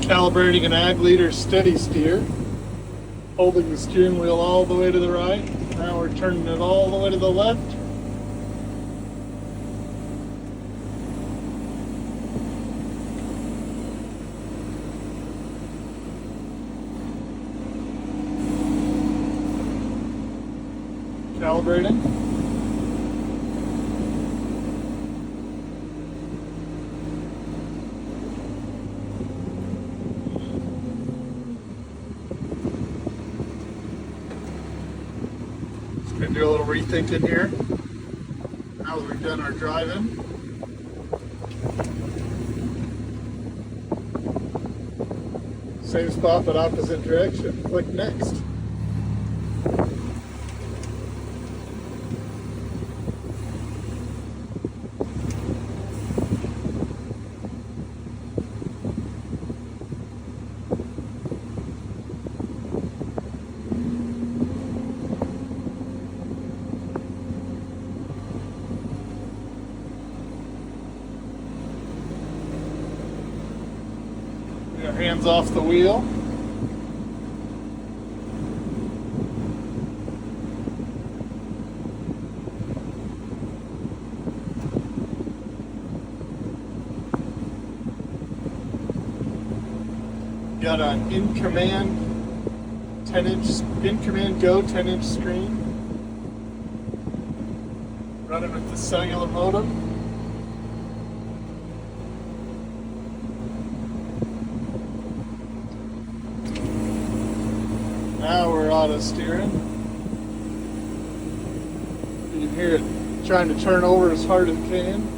Calibrating an Ag Leader SteadySteer, holding the steering wheel all the way to the right. Now we're turning it all the way to the left. Calibrating. Gonna do a little rethinking here. Now that we've done our driving. Same spot but opposite direction. Click next. Our hands off the wheel. Got an InCommand 10-inch InCommand Go 10-inch screen. Running with the cellular modem. Now we're auto steering. You can hear it trying to turn over as hard as it can.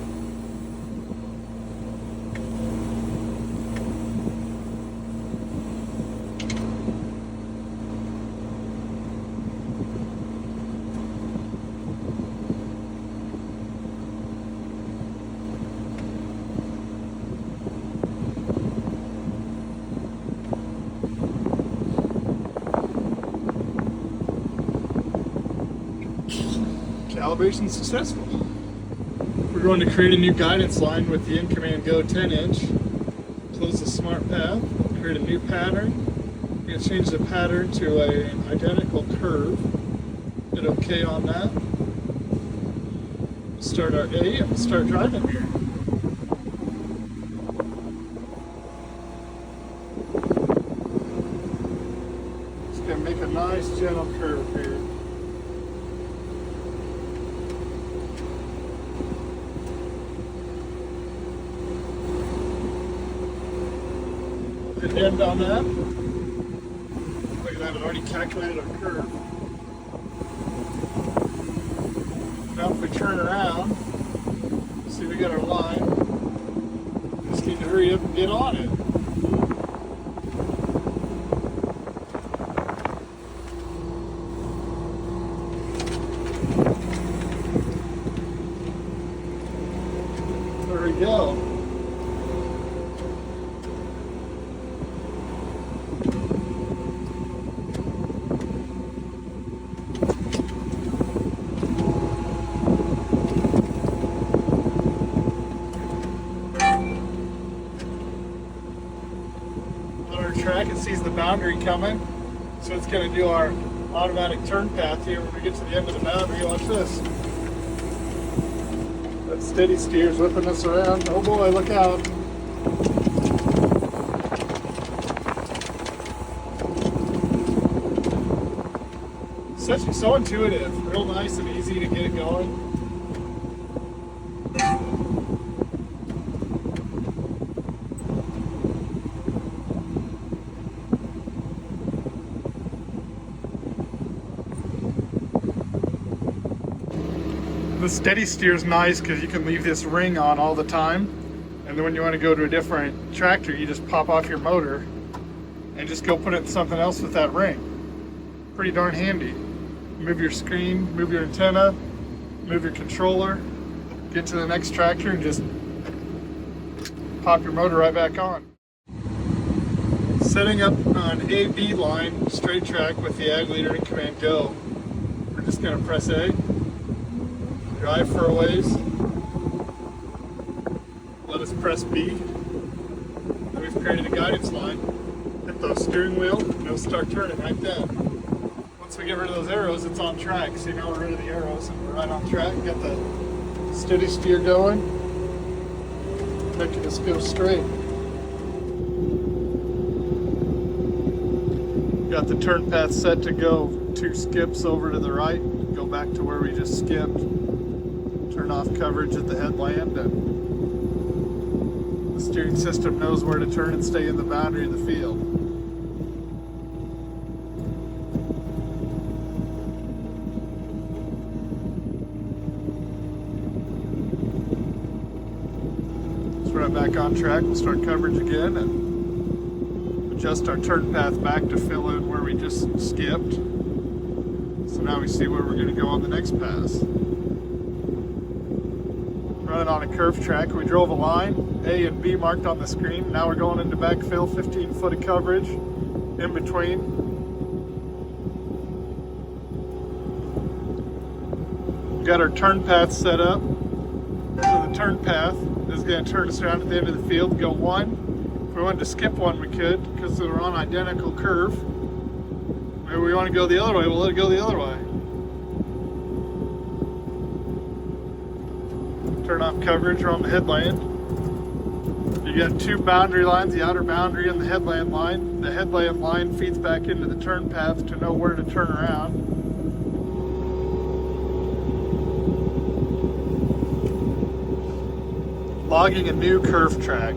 Calibration successful. We're going to create a new guidance line with the InCommand Go 10-inch. Close the smart path. Create a new pattern. We're going to change the pattern to an identical curve. Hit OK on that. Start our A and start driving here. Just going to make a nice gentle curve here. Hit end on that. Look at that, it already calculated our curve. Now if we turn around, see we got our line. We just need to hurry up and get on it. There we go. Track, it sees the boundary coming, so it's going to do our automatic turn path here when we get to the end of the boundary. Watch this. That SteadySteer's whipping us around. Oh boy, look out. So intuitive, real nice and easy to get it going. The SteadySteer is nice because you can leave this ring on all the time, and then when you want to go to a different tractor, you just pop off your motor and just go put it in something else with that ring. Pretty darn handy. Move your screen, move your antenna, move your controller, get to the next tractor and just pop your motor right back on. Setting up an A-B line, straight track with the Ag Leader InCommand Go. We're just going to press A, drive for a ways, let us press B. Then we created a guidance line. Hit the steering wheel, and it'll start turning right then. Once we get rid of those arrows, it's on track. See, now we're rid of the arrows and we're right on track. Got the steady steer going, making us go straight. Got the turn path set to go 2 skips over to the right, go back to where we just skipped, turn off coverage at the headland, and the steering system knows where to turn and stay in the boundary of the field. So we're back on track, we'll start coverage again and adjust our turn path back to fill in where we just skipped. So now we see where we're going to go on the next pass. Running on a curved track, we drove a line, A and B marked on the screen. Now we're going into backfill, 15 foot of coverage in between. We got our turn path set up. So the turn path is going to turn us around at the end of the field, go 1. If we wanted to skip one, we could, because they're on identical curve. Maybe we want to go the other way, we'll let it go the other way. Turn off coverage, we're on the headland. You got 2 boundary lines, the outer boundary and the headland line. The headland line feeds back into the turn path to know where to turn around. Logging a new curve track.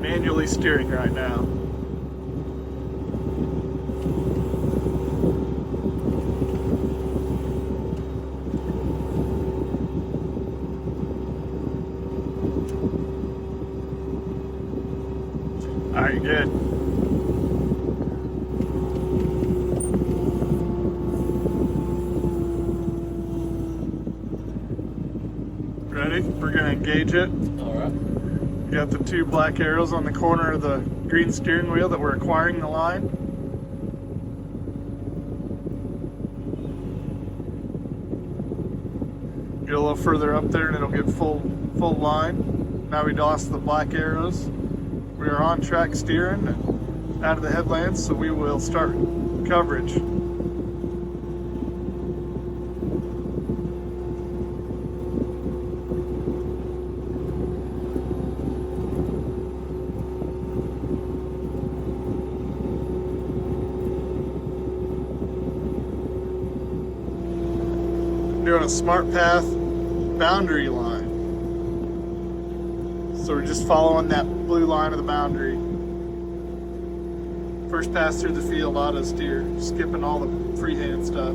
Manually steering right now. Alright, good. Ready? We're going to engage it. Alright. We got the 2 black arrows on the corner of the green steering wheel that we're acquiring the line. Get a little further up there and it'll get full line. Now we lost the black arrows. We are on track steering and out of the headlands, so we will start coverage. Doing a smart path boundary line. So we're just following that blue line of the boundary. First pass through the field, auto steer, skipping all the freehand stuff.